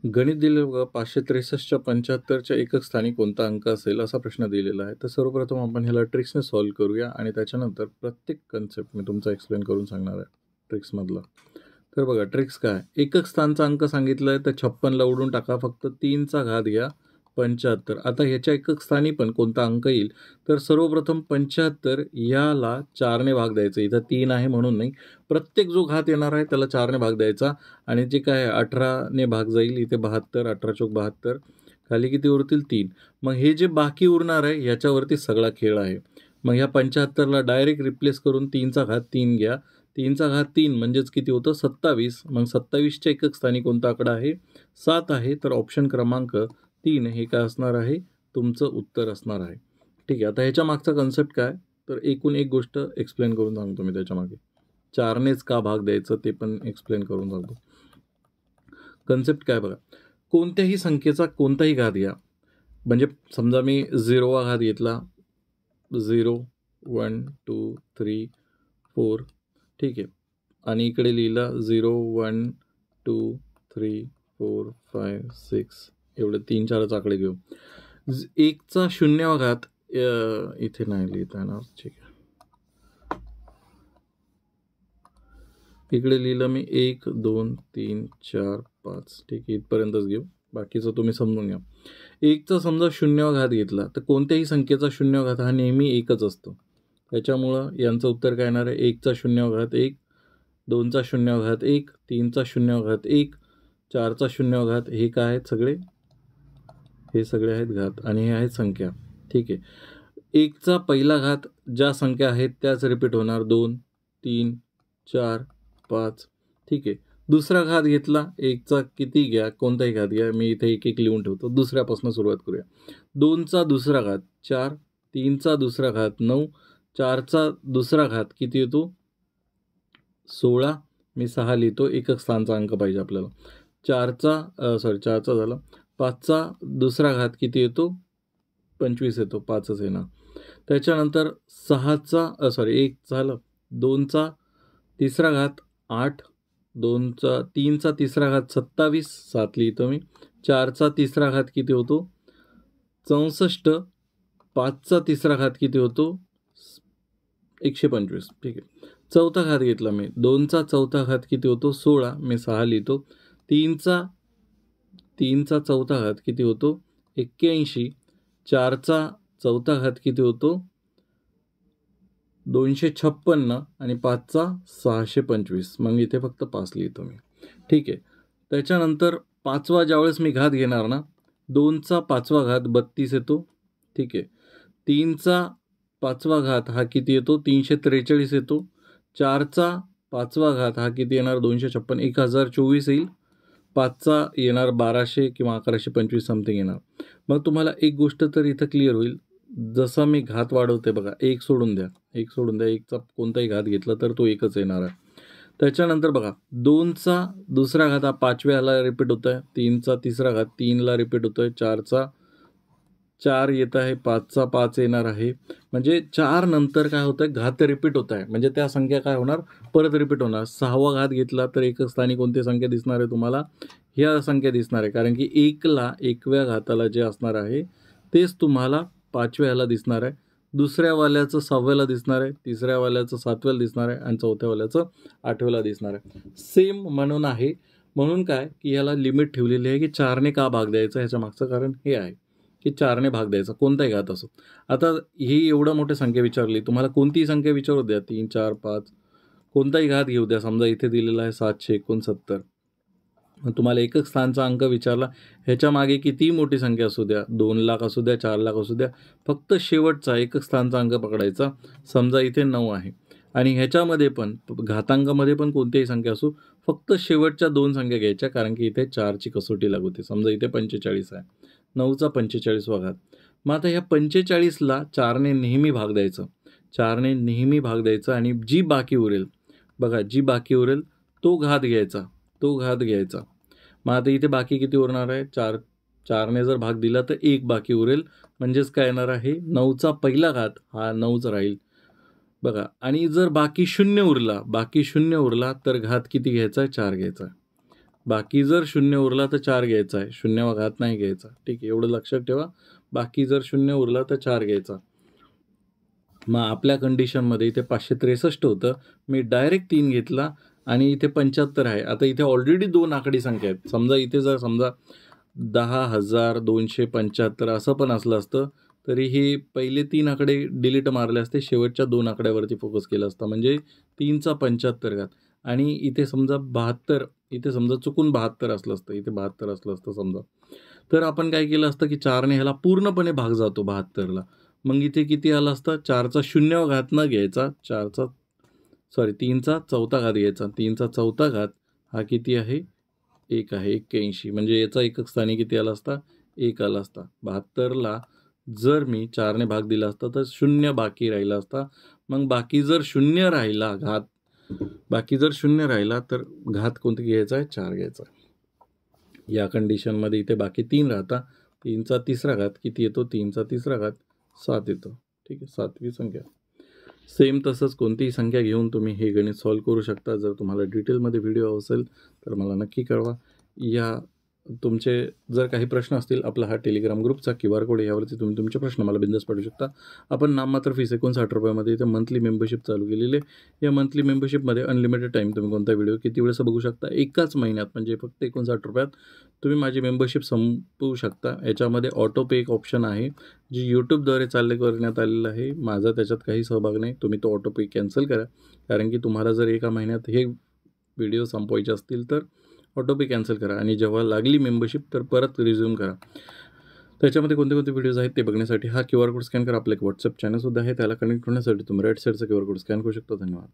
गणित दिलं बघा 563च्या 75च्या एकक स्थानी कोणता अंक असेल असा प्रश्न दिलेला आहे. तर सर्वप्रथम आपण ह्याला ट्रिक्सने सॉल्व्ह करूया आणि त्याच्यानंतर प्रत्येक कन्सेप्ट मी तुमचा एक्सप्लेन करून सांगणार आहे ट्रिक्समधला. तर बघा ट्रिक्स काय, एकक स्थानचा अंक सांगितलं आहे तर 56ला उडून टाका, फक्त 3चा घात घ्या 75. आता ह्याच्या एकक स्थानी पण कोणता अंक येईल, तर सर्वप्रथम 75 याला 4ने भाग द्यायचं. इथं 3 आहे म्हणून नाही, प्रत्येक जो घात येणार आहे त्याला 4ने भाग द्यायचा आणि जे काय 18ने भाग जाईल इथे 72, 18 चौक 72, खाली किती उरतील 3. मग हे जे बाकी उरणार आहे याच्यावरती सगळा खेळ आहे. मग ह्या 75ला डायरेक्ट रिप्लेस करून 3चा घात 3 घ्या. 3चा घात 3 म्हणजेच किती होतं 27. मग 27च्या एकक स्थानी कोणता आकडा आहे, 7 आहे. तर ऑप्शन क्रमांक 3 हे काय असणार आहे, तुमचं उत्तर असणार आहे. ठीक आहे. आता ह्याच्या मागचा कन्सेप्ट काय, तर एकूण एक गोष्ट एक्सप्लेन करून सांगतो मी त्याच्यामागे. 4नेच का भाग द्यायचं ते पण एक्सप्लेन करून सांगतो. कन्सेप्ट काय बघा, कोणत्याही संख्येचा कोणताही घात घ्या. म्हणजे समजा मी 0वा घात घेतला, 0, 1, 2, 3, 4, ठीक आहे. आणि इकडे लिहिला 0, 1, 2, 3, 4, 5, 6 एवढे 3-4 आकडे घेऊ. 1चा 0वा घात इथे नाही लिहिता येणार, ठीक आहे. इकडे लिहिलं मी 1, 2, 3, 4, 5, ठीक आहे. इथपर्यंतच घेऊ, बाकीचं तुम्ही समजून घ्या. 1चा समजा 0वा घात घेतला तर कोणत्याही संख्येचा 0वा घात हा नेहमी 1च असतो. त्याच्यामुळं यांचं उत्तर काय येणार आहे, 1चा 0वा घात 1, 2चा 0वा घात 1, 3चा 0वा घात 1, 4चा 0वा घात. हे काय आहेत सगळे, हे सगळे आहेत घात आणि हे आहेत संख्या. ठीक आहे. 1चा पहिला घात ज्या संख्या आहेत त्याच रिपीट होणार, 2, 3, 4, 5, ठीक आहे. दुसरा घात घेतला, 1चा किती घ्या, कोणताही घात घ्या, मी इथे एक एक लिहून ठेवतो. दुसऱ्यापासून सुरुवात करूया. 2चा दुसरा घात 4, 3चा दुसरा घात 9, 4चा दुसरा घात किती येतो 16, मी 6 लिहितो, एकक स्थानचा अंक पाहिजे आपल्याला. 4चा झाला, 5चा दुसरा घात किती येतो 25 येतो, 5च येणार. त्याच्यानंतर 1 झालं, 2चा तिसरा घात 8, 3चा तिसरा घात 27, 7 लिहितो मी. 4चा तिसरा घात किती होतो 64, 5चा तिसरा घात किती होतो 125, ठीक आहे. चौथा घात घेतला मी, 2चा चौथा घात किती होतो 16, मी 6 लिहितो. 3चा चौथा घात किती होतो 81, 4चा चौथा घात किती होतो 256 आणि 5चा 625. मग इथे फक्त 5 लिहितो मी, ठीक आहे. त्याच्यानंतर 5वा ज्यावेळेस मी घात घेणार ना, 2चा 5वा घात 32 येतो, ठीक आहे. 3चा 5वा घात हा किती येतो 343 येतो. 4चा 5वा घात हा किती येणार 256, 1024 येईल. 5चा येणार 1200 किंवा 1125 समथिंग येणार. मग तुम्हाला एक गोष्ट तर इथं क्लिअर होईल, जसा मी घात वाढवते बघा, 1 सोडून द्या, 1चा कोणताही घात घेतला तर तो एकच येणार आहे. त्याच्यानंतर बघा 2चा दुसरा घात हा 5व्याला रिपीट होत आहे, 3चा तिसरा घात 3ला रिपीट होतोय, 4चा 4 येत आहे, 5चा 5 येणार आहे. म्हणजे 4 नंतर काय होतंय घात रिपीट होत आहे, म्हणजे त्या संख्या काय होणार परत रिपीट होणार. 6वा घात घेतला तर एकच स्थानी कोणती संख्या दिसणार आहे तुम्हाला, ह्या संख्या दिसणार आहे, कारण की 1ला 1व्या घाताला जे असणार आहे तेच तुम्हाला 5व्याला दिसणार आहे, दुसऱ्यावाल्याचं 6व्याला दिसणार आहे, तिसऱ्यावाल्याचं 7व्याला दिसणार आहे आणि चौथ्यावाल्याचं 8व्याला दिसणार आहे. सेम म्हणून आहे. म्हणून काय की ह्याला लिमिट ठेवलेली आहे की 4ने का भाग द्यायचा, ह्याच्या मागचं कारण हे आहे की 4ने भाग द्यायचा कोणताही घात असो. आता ही एवढं मोठी संख्या विचारली, तुम्हाला कोणतीही संख्या विचारू द्या, 3, 4, 5, कोणताही घात घेऊ द्या. समजा इथे दिलेला आहे 769, मग तुम्हाला एकक स्थानचा अंक विचारला, ह्याच्या मागे कितीही मोठी संख्या असू द्या, 2 लाख असू द्या, 4 लाख असू द्या, फक्त शेवटचा एकक स्थानचा अंक पकडायचा. समजा इथे 9 आहे आणि ह्याच्यामध्ये पण घातांकामध्ये पण कोणतीही संख्या असू, फक्त शेवटच्या 2 संख्या घ्यायच्या, कारण की इथे 4ची कसोटी लागू होते. समजा इथे 45 आहे, 9चा 45वा घात. मग आता ह्या 45ला 4ने नेहमी भाग द्यायचं, 4ने नेहमी भाग द्यायचं आणि जी बाकी उरेल बघा, जी बाकी उरेल तो घात घ्यायचा, तो घात घ्यायचा. मग आता इथे बाकी किती उरणार आहे 4, 4ने जर भाग दिला तर 1 बाकी उरेल, म्हणजेच काय येणार आहे 9चा पहिला घात हा 9च राहील बघा. आणि जर बाकी 0 उरला तर घात किती घ्यायचा 4 घ्यायचा. बाकी जर 0 उरला तर 4 घ्यायचा आहे, 0वा घात नाही घ्यायचा. ठीक आहे, एवढं लक्षात ठेवा. बाकी जर 0 उरला तर 4 घ्यायचा. मग आपल्या कंडिशनमध्ये इथे 563 होतं. मी डायरेक्ट 3 घेतला आणि इथे 75 आहे. आता इथे ऑलरेडी 2 आकडी संख्या आहेत. समजा इथे जर समजा 10,275 असं पण असलं असतं, तरी हे पहिले 3 आकडे डिलीट मारले असते. शेवटच्या 2 आकड्यावरती फोकस केला असता. म्हणजे 3चा 75 घात आणि इथे समजा 72, इथे समजा चुकून 72 असलं असतं, इथे 72 असलं असतं समजा. तर आपण काय केलं असतं की 4ने ह्याला पूर्णपणे भाग जातो 72ला. मग इथे किती आला असता? 4चा 0वा घात न घ्यायचा, 3चा 4था घात घ्यायचा. 3चा 4था घात हा किती आहे? 1 आहे, 81. म्हणजे याचा एकक स्थानी किती आला असता? 1 आला असता. 72ला जर मी 4ने भाग दिला असता तर 0 बाकी राहिला असता. मग बाकी जर 0 राहिला तर घात कोणती घ्यायचा आहे? 4 घ्यायचा. या कंडिशनमध्ये इथे बाकी 3 राहता. 3चा 3रा घात किती येतो? 3चा 3रा घात 7 येतो. ठीक आहे, 7वी संख्या. सेम तसंच कोणतीही संख्या घेऊन तुम्ही हे गणित सॉल्व्ह करू शकता. जर तुम्हाला डिटेलमध्ये व्हिडिओ असेल तर मला नक्की कळवा. या तुमचे जर काही प्रश्न असतील, आपला हा टेलिग्राम ग्रुपचा QR कोड यावरती तुम्ही तुमचे प्रश्न मला बिंदास पाठवू शकता. आपण नाममात्र फीस 59 रुपयामध्ये इथे मंथली मेंबरशिप चालू केलेली आहे. या मंथली मेंबरशिपमध्ये अनलिमिटेड टाईम तुम्ही कोणता व्हिडिओ किती वेळेस बघू शकता. एकाच महिन्यात म्हणजे फक्त 59 रुपयात तुम्ही माझी मेंबरशिप संपवू शकता. याच्यामध्ये ऑटो पे एक ऑप्शन आहे, जी यूट्यूबद्वारे चालू करण्यात आलेलं आहे. माझा त्याच्यात काही सहभाग नाही. तुम्ही तो ऑटो पे कॅन्सल करा. कारण की तुम्हाला जर एका महिन्यात हे व्हिडिओ संपवायचे असतील तर ऑटो पे कॅन्सल करा आणि जेव्हा लागली मेंबरशिप तर परत रिझ्यूम करा. त्याच्यामध्ये कोणते कोणते व्हिडिओज आहेत ते बघण्यासाठी हा QR कोड स्कॅन करा. आपलं एक WhatsApp चॅनलसुद्धा आहे. त्याला कनेक्ट होण्यासाठी तुम्ही राईट साईडचा QR कोड स्कॅन करू शकता. धन्यवाद.